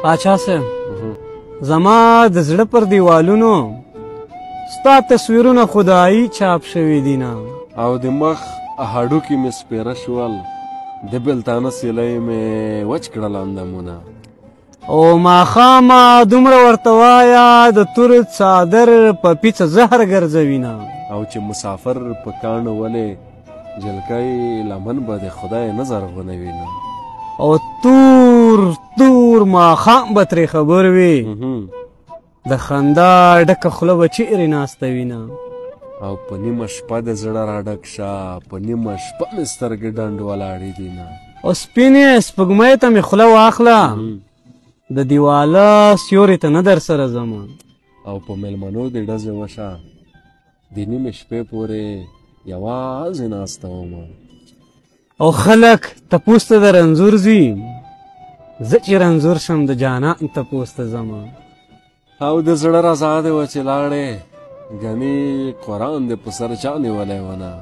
پاچا صاحب زما د زړه پر دیوالونو ستا تصویرونه خدایي چاپ شوي دي نه او د مخ هډوکي مې سپېره شول د بېلتانه سیلۍ مې وچ کړل اندامونه او ماښامه دومره ورته وایه د تور څادر په پیڅه زهر ګرځوي نه او چې مسافر په کاڼو ولې جلکۍ لمن به د خدای نه زرغونوي نه او تور ماښام به ترې خبر وي د خندا ډکه خوله به چیرې ناسته وي نه او په نیمه شپه د زړه راډک شه په نیمه شپه مې سترګې ډنډ ولاړې دي نه او سپینې سپوږمۍ ته مې خوله واخله د دیواله سیوري ته نه در سره ځم او په مېلمنو د ډزې وشه د نیمې شپې پورې یوازې ناسته ومه او خلک تپوس ته د رنځور ځي زه چې رنځور شم د جانان تپوس ته ځم او د زړه رضا دې وه چې لاړې ګنې قرآن دې په سر چا نیولی ونه